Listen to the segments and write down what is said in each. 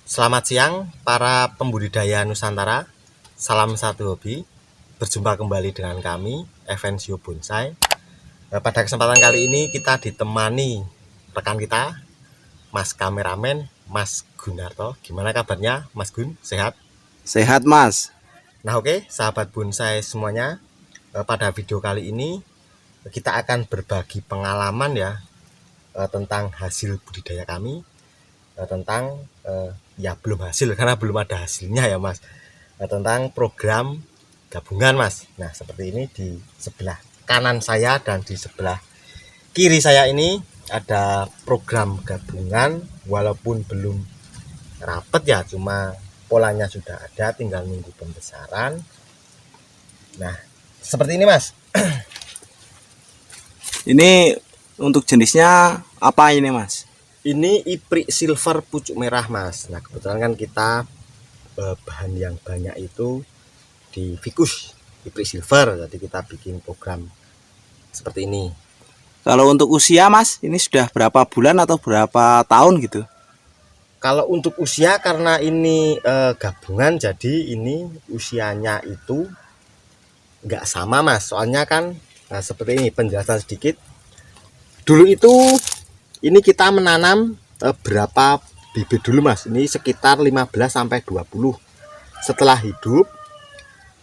Selamat siang para pembudidaya Nusantara. Salam satu hobi. Berjumpa kembali dengan kami, Evencio Bonsai. Pada kesempatan kali ini kita ditemani rekan kita, Mas Kameramen, Mas Gunarto. Gimana kabarnya, Mas Gun? Sehat? Sehat, Mas. Nah, oke, sahabat bonsai semuanya. Pada video kali ini kita akan berbagi pengalaman ya tentang hasil budidaya kami, tentang ya belum hasil karena belum ada hasilnya ya Mas, tentang program gabungan Mas. Nah seperti ini di sebelah kanan saya dan di sebelah kiri saya ini ada program gabungan, walaupun belum rapet ya, cuma polanya sudah ada, tinggal nunggu pembesaran. Nah seperti ini Mas. Ini untuk jenisnya apa ini, Mas? Ini iprik silver pucuk merah Mas. Nah kebetulan kan kita bahan yang banyak itu di Ficus iprik silver, jadi kita bikin program seperti ini. Kalau untuk usia, Mas, ini sudah berapa bulan atau berapa tahun gitu? Kalau untuk usia, karena ini gabungan, jadi ini usianya itu nggak sama Mas. Soalnya kan seperti ini, penjelasan sedikit. Dulu itu ini kita menanam berapa bibit dulu Mas? Ini sekitar 15-20. Setelah hidup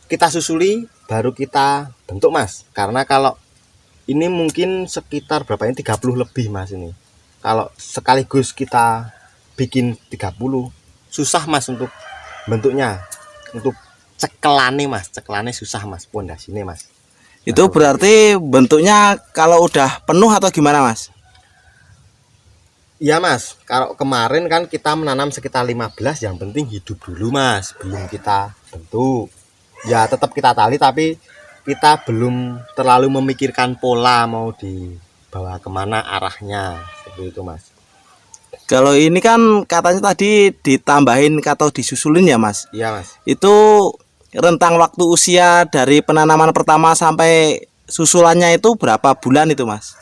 kita susuli, baru kita bentuk Mas. Karena kalau ini mungkin sekitar berapa ini, 30 lebih Mas ini. Kalau sekaligus kita bikin 30, susah Mas untuk bentuknya. Untuk cekelane Mas, cekelane susah Mas, pondasinya Mas. Itu berarti bentuknya kalau udah penuh atau gimana, Mas? Iya Mas, kalau kemarin kan kita menanam sekitar 15, yang penting hidup dulu Mas, belum kita bentuk. Ya tetap kita tali, tapi kita belum terlalu memikirkan pola mau dibawa kemana arahnya, seperti itu Mas. Kalau ini kan katanya tadi ditambahin atau disusulin ya, Mas? Iya Mas. Itu rentang waktu usia dari penanaman pertama sampai susulannya itu berapa bulan itu, Mas?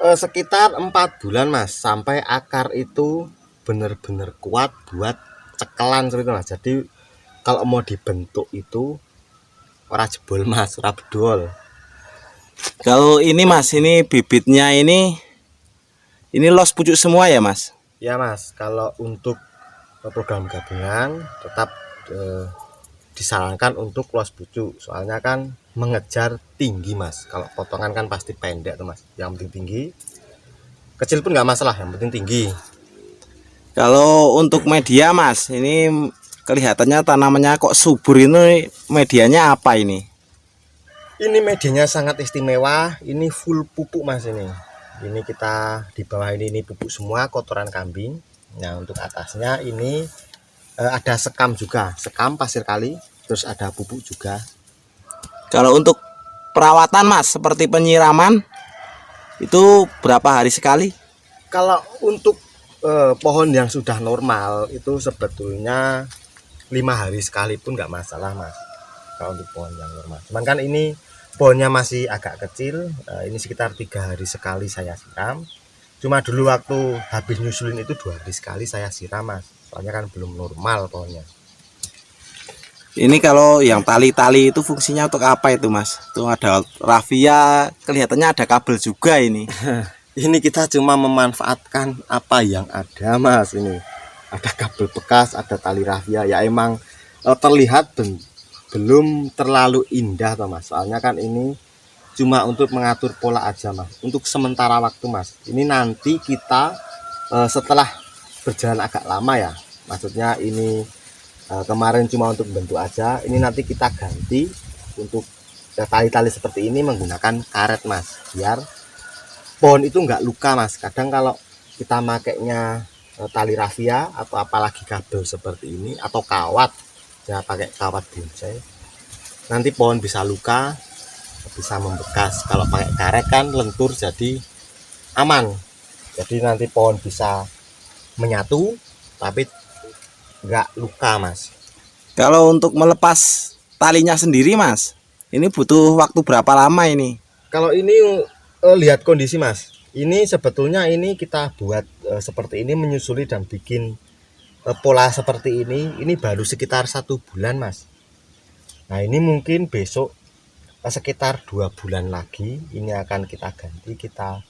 Sekitar 4 bulan Mas, sampai akar itu benar-benar kuat buat cekelan seperti itu Mas. Jadi kalau mau dibentuk itu ora jebol Mas, ora bedol. Kalau ini, Mas, ini bibitnya ini los pucuk semua ya, Mas? Ya Mas, kalau untuk program gabungan tetap disarankan untuk los pucuk, soalnya kan mengejar tinggi Mas. Kalau potongan kan pasti pendek tuh Mas, yang penting tinggi. Kecil pun nggak masalah, yang penting tinggi. Kalau untuk media, Mas, ini kelihatannya tanamannya kok subur, ini medianya apa ini? Ini medianya sangat istimewa, ini full pupuk Mas ini. Ini kita di bawah ini pupuk semua, kotoran kambing. Nah untuk atasnya ini ada sekam juga, sekam pasir kali, terus ada pupuk juga. Kalau untuk perawatan, Mas, seperti penyiraman, itu berapa hari sekali? Kalau untuk pohon yang sudah normal itu sebetulnya 5 hari sekali pun nggak masalah Mas. Kalau untuk pohon yang normal, cuman kan ini pohonnya masih agak kecil, ini sekitar 3 hari sekali saya siram. Cuma dulu waktu habis nyusulin itu 2 hari sekali saya siram Mas, soalnya kan belum normal pohonnya. Ini kalau yang tali-tali itu fungsinya untuk apa itu, Mas? Itu ada rafia, kelihatannya ada kabel juga ini. Ini kita cuma memanfaatkan apa yang ada Mas. Ini ada kabel bekas, ada tali rafia, ya emang terlihat belum terlalu indah toh Mas. Soalnya kan ini cuma untuk mengatur pola aja Mas, untuk sementara waktu Mas. Ini nanti kita setelah berjalan agak lama ya, maksudnya ini kemarin cuma untuk bentuk aja, ini nanti kita ganti untuk tali-tali seperti ini menggunakan karet Mas, biar pohon itu nggak luka Mas. Kadang kalau kita makainya tali rafia atau apalagi kabel seperti ini atau kawat, ya pakai kawat bonsai, nanti pohon bisa luka, bisa membekas. Kalau pakai karet kan lentur, jadi aman. Jadi nanti pohon bisa menyatu tapi nggak luka Mas. Kalau untuk melepas talinya sendiri, Mas, ini butuh waktu berapa lama ini? Kalau ini lihat kondisi Mas. Ini sebetulnya ini kita buat seperti ini, menyusuli dan bikin pola seperti ini baru sekitar 1 bulan mas. Nah ini mungkin besok sekitar 2 bulan lagi ini akan kita ganti, kita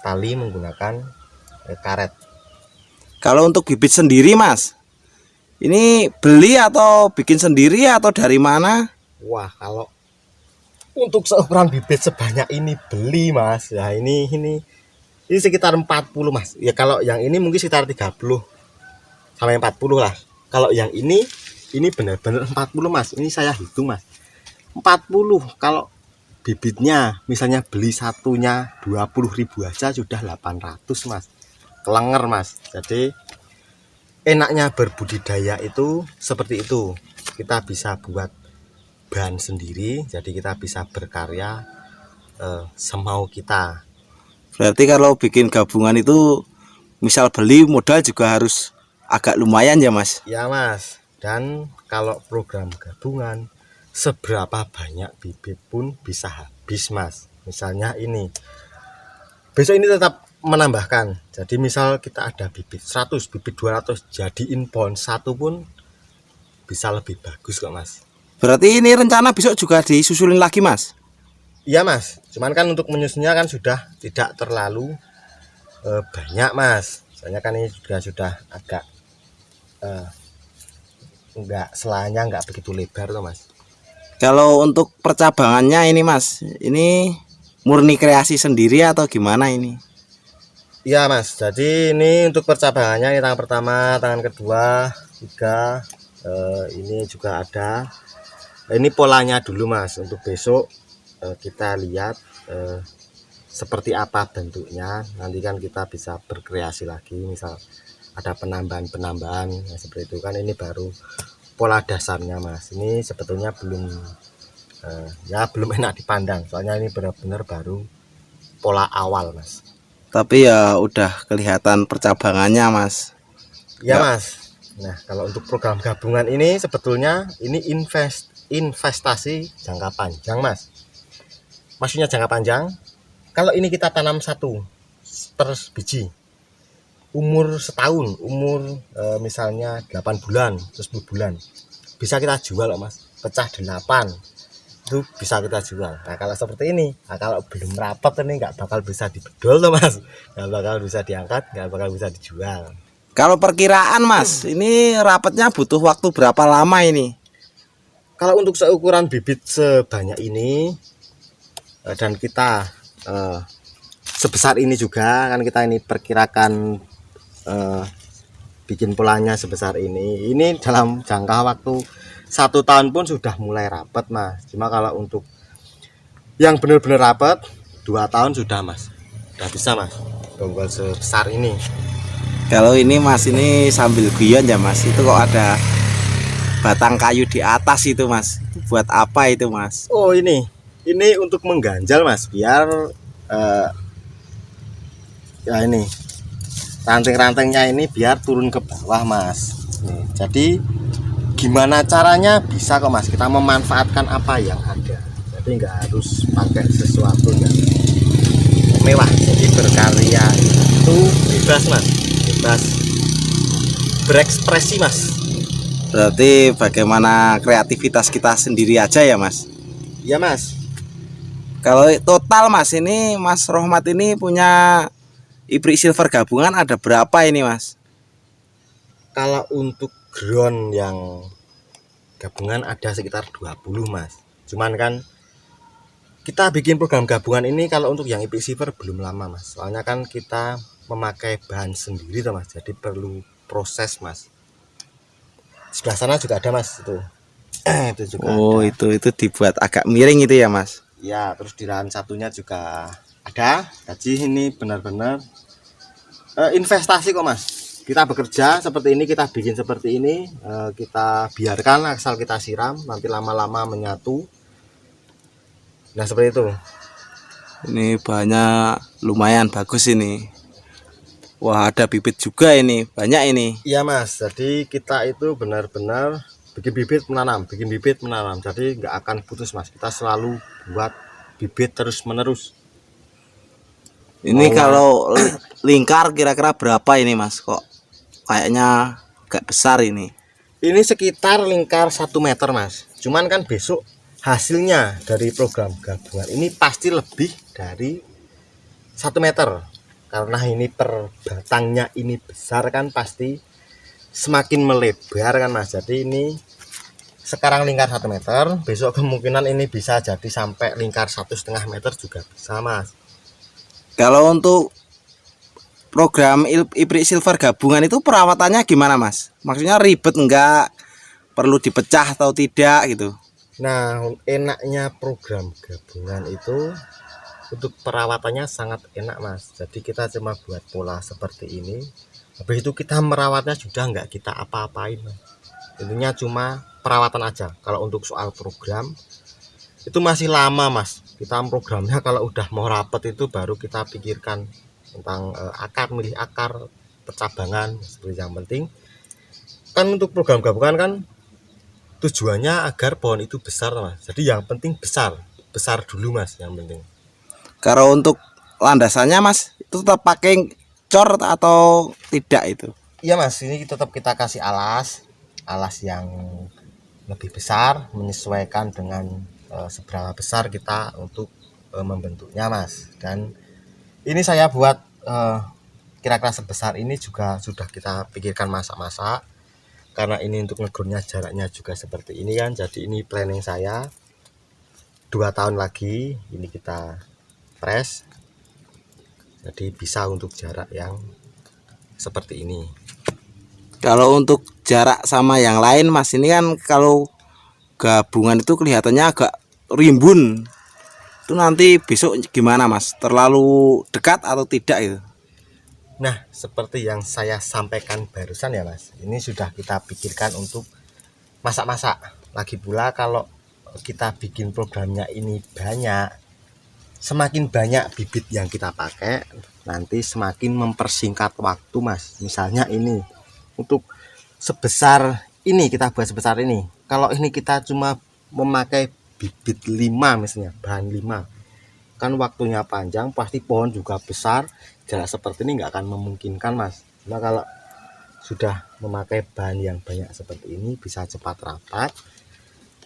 tali menggunakan karet. Kalau untuk bibit sendiri mas, ini beli atau bikin sendiri atau dari mana? Wah kalau untuk seukuran bibit sebanyak ini beli mas. Ya ini sekitar 40 mas. Ya kalau yang ini mungkin sekitar 30 sampai 40 lah. Kalau yang ini benar-benar 40 mas. Ini saya hitung mas, 40. Kalau bibitnya misalnya beli satunya 20.000 aja sudah 800 mas, kelenger mas. Jadi enaknya berbudidaya itu seperti itu, kita bisa buat bahan sendiri, jadi kita bisa berkarya semau kita. Berarti kalau bikin gabungan itu misal beli modal juga harus agak lumayan ya mas? Ya mas, dan kalau program gabungan seberapa banyak bibit pun bisa habis mas. Misalnya ini besok ini tetap menambahkan, jadi misal kita ada bibit 100, bibit 200, jadiin pohon satu pun bisa lebih bagus kok mas. Berarti ini rencana besok juga disusulin lagi mas? Iya mas, cuman kan untuk menyusunnya kan sudah tidak terlalu banyak mas. Soalnya kan ini juga sudah agak enggak, selanya enggak begitu lebar tuh mas. Kalau untuk percabangannya ini mas, ini murni kreasi sendiri atau gimana ini? Iya mas, jadi ini untuk percabangannya, ini tangan pertama, tangan kedua, tiga, ini juga ada. Ini polanya dulu mas, untuk besok kita lihat seperti apa bentuknya. Nanti kan kita bisa berkreasi lagi, misal ada penambahan-penambahan ya, seperti itu kan. Ini baru pola dasarnya mas. Ini sebetulnya belum belum enak dipandang, soalnya ini benar-benar baru pola awal mas. Tapi ya udah kelihatan percabangannya mas. Ya mas. Nah kalau untuk program gabungan ini sebetulnya ini investasi jangka panjang mas. Maksudnya jangka panjang, kalau ini kita tanam satu per biji, umur setahun, umur misalnya 8 bulan, terus 10 bulan, bisa kita jual loh mas, pecah 8, itu bisa kita jual. Nah kalau seperti ini, nah, kalau belum rapat ini nggak bakal bisa dibedol loh mas, nggak bakal bisa diangkat, nggak bakal bisa dijual. Kalau perkiraan mas, ini rapatnya butuh waktu berapa lama ini? Kalau untuk seukuran bibit sebanyak ini dan kita sebesar ini juga kan, kita ini perkirakan bikin polanya sebesar ini dalam jangka waktu 1 tahun pun sudah mulai rapat mas. Cuma kalau untuk yang benar-benar rapat 2 tahun sudah mas, udah bisa mas bonggol sebesar ini. Kalau ini mas, ini sambil guyon ya mas, itu kok ada batang kayu di atas itu mas, itu buat apa itu mas? Oh ini untuk mengganjal mas, biar ya ini ranting-rantingnya ini biar turun ke bawah mas. Nih, jadi gimana caranya bisa kok mas, kita memanfaatkan apa yang ada, jadi nggak harus pakai sesuatu yang mewah. Jadi berkarya itu bebas mas, bebas berekspresi mas. Berarti bagaimana kreativitas kita sendiri aja ya mas? Iya mas. Kalau total mas, ini Mas Rohmat ini punya Ibrik Silver gabungan ada berapa ini mas? Kalau untuk ground yang gabungan ada sekitar 20 mas. Cuman kan kita bikin program gabungan ini kalau untuk yang Ibrik Silver belum lama mas, soalnya kan kita memakai bahan sendiri tuh mas, jadi perlu proses mas. Sebelah sana juga ada mas, itu itu juga Oh ada. itu dibuat agak miring itu ya mas? Ya terus di lahan satunya juga ada. Jadi ini benar-benar investasi kok mas. Kita bekerja seperti ini, kita bikin seperti ini, kita biarkan asal kita siram, nanti lama-lama menyatu. Nah seperti itu. Ini bahannya lumayan bagus ini. Wah ada bibit juga ini, banyak ini. Iya mas, jadi kita itu benar-benar bikin bibit menanam, bikin bibit menanam. Jadi nggak akan putus mas, kita selalu buat bibit terus menerus. Ini kalau lingkar kira-kira berapa ini mas? Kok kayaknya agak besar ini. Ini sekitar lingkar 1 meter mas. Cuman kan besok hasilnya dari program gabungan ini pasti lebih dari 1 meter. Karena ini per batangnya ini besar kan, pasti semakin melebar kan mas. Jadi ini sekarang lingkar 1 meter, besok kemungkinan ini bisa jadi sampai lingkar 1,5 meter juga bisa mas. Kalau untuk program Iprik Silver gabungan itu perawatannya gimana mas? Maksudnya ribet enggak? Perlu dipecah atau tidak gitu? Nah, enaknya program gabungan itu untuk perawatannya sangat enak mas. Jadi kita cuma buat pola seperti ini, habis itu kita merawatnya sudah nggak kita apa-apain mas. Intinya cuma perawatan aja. Kalau untuk soal program itu masih lama mas. Kita programnya kalau udah mau rapet itu baru kita pikirkan tentang akar, milih akar, percabangan seperti. Yang penting kan untuk program gabungan kan tujuannya agar pohon itu besar mas. Jadi yang penting besar dulu mas, yang penting. Kalau untuk landasannya mas, itu tetap pakai cor atau tidak itu? Iya mas, ini tetap kita kasih alas yang lebih besar menyesuaikan dengan seberapa besar kita untuk membentuknya mas. Dan ini saya buat kira-kira sebesar ini juga sudah kita pikirkan masak-masak, karena ini untuk ngegroundnya jaraknya juga seperti ini kan. Jadi ini planning saya 2 tahun lagi ini kita press, jadi bisa untuk jarak yang seperti ini. Kalau untuk jarak sama yang lain mas, ini kan kalau gabungan itu kelihatannya agak rimbun. Itu nanti besok gimana mas? Terlalu dekat atau tidak itu? Nah, seperti yang saya sampaikan barusan ya mas, ini sudah kita pikirkan untuk masak-masak. Lagi pula kalau kita bikin programnya ini banyak, semakin banyak bibit yang kita pakai, nanti semakin mempersingkat waktu mas. Misalnya ini untuk sebesar ini, kita buat sebesar ini. Kalau ini kita cuma memakai bibit 5 misalnya, bahan 5, kan waktunya panjang, pasti pohon juga besar. Jarak seperti ini nggak akan memungkinkan mas. Nah kalau sudah memakai bahan yang banyak seperti ini, bisa cepat rapat,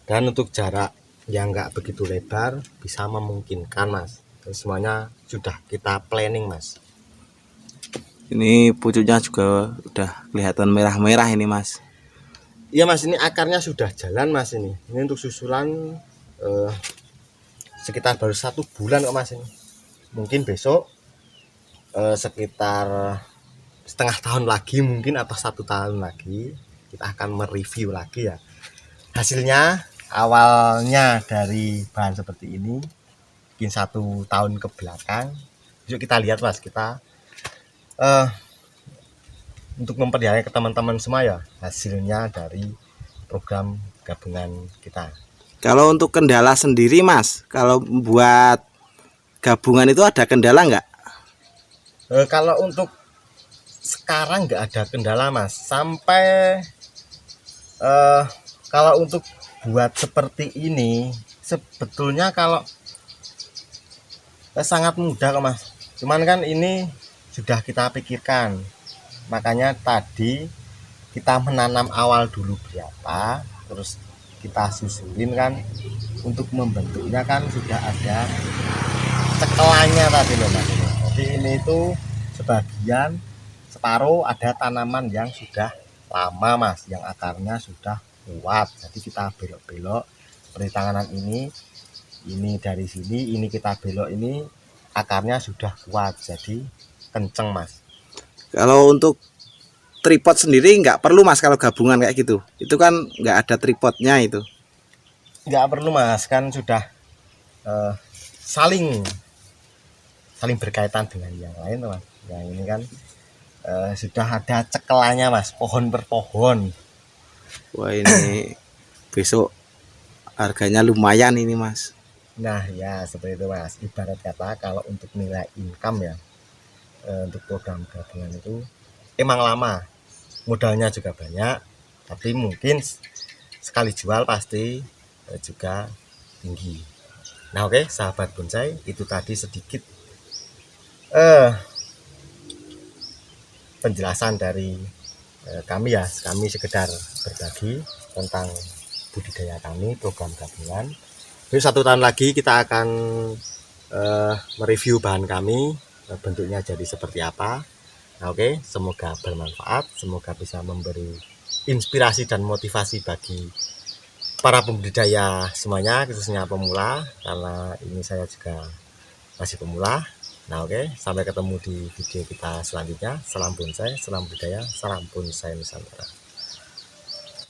dan untuk jarak yang nggak begitu lebar bisa memungkinkan mas. Dan semuanya sudah kita planning mas. Ini pucuknya juga udah kelihatan merah-merah ini mas. Iya mas, ini akarnya sudah jalan mas. Ini untuk susulan sekitar baru 1 bulan kok mas. Ini mungkin besok sekitar setengah tahun lagi mungkin, atau 1 tahun lagi kita akan mereview lagi ya hasilnya. Awalnya dari bahan seperti ini mungkin 1 tahun ke belakang, yuk kita lihat mas. Kita untuk memperlihatkan ke teman-teman semua ya hasilnya dari program gabungan kita. Kalau untuk kendala sendiri mas, kalau buat gabungan itu ada kendala nggak? Kalau untuk sekarang nggak ada kendala mas. Sampai kalau untuk buat seperti ini sebetulnya kalau sangat mudah kok mas. Cuman kan ini sudah kita pikirkan, makanya tadi kita menanam awal dulu berapa, terus kita susulin kan. Untuk membentuknya kan sudah ada cekelannya tadi loh mas. Jadi ini itu sebagian, separuh ada tanaman yang sudah lama mas, yang akarnya sudah kuat. Jadi kita belok-belok seperti tanganan ini dari sini, ini kita belok, ini akarnya sudah kuat, jadi kenceng mas. Kalau untuk tripod sendiri nggak perlu mas kalau gabungan kayak gitu? Itu kan nggak ada tripodnya itu. Nggak perlu mas, kan sudah saling berkaitan dengan yang lain mas. Yang ini kan sudah ada cekelannya mas, pohon per pohon. Wah ini besok harganya lumayan ini mas. Nah ya seperti itu mas. Ibarat kata kalau untuk nilai income ya, untuk program gabungan itu emang lama, modalnya juga banyak, tapi mungkin sekali jual pasti juga tinggi. Nah oke, sahabat bonsai, itu tadi sedikit penjelasan dari kami sekedar berbagi tentang budidaya kami, program gabungan. Terus 1 tahun lagi kita akan mereview bahan kami, bentuknya jadi seperti apa. Nah, oke, semoga bermanfaat, semoga bisa memberi inspirasi dan motivasi bagi para pembudidaya semuanya, khususnya pemula, karena ini saya juga masih pemula. Nah, oke, sampai ketemu di video kita selanjutnya. Salam bonsai, salam budidaya, salam bonsai Nusantara.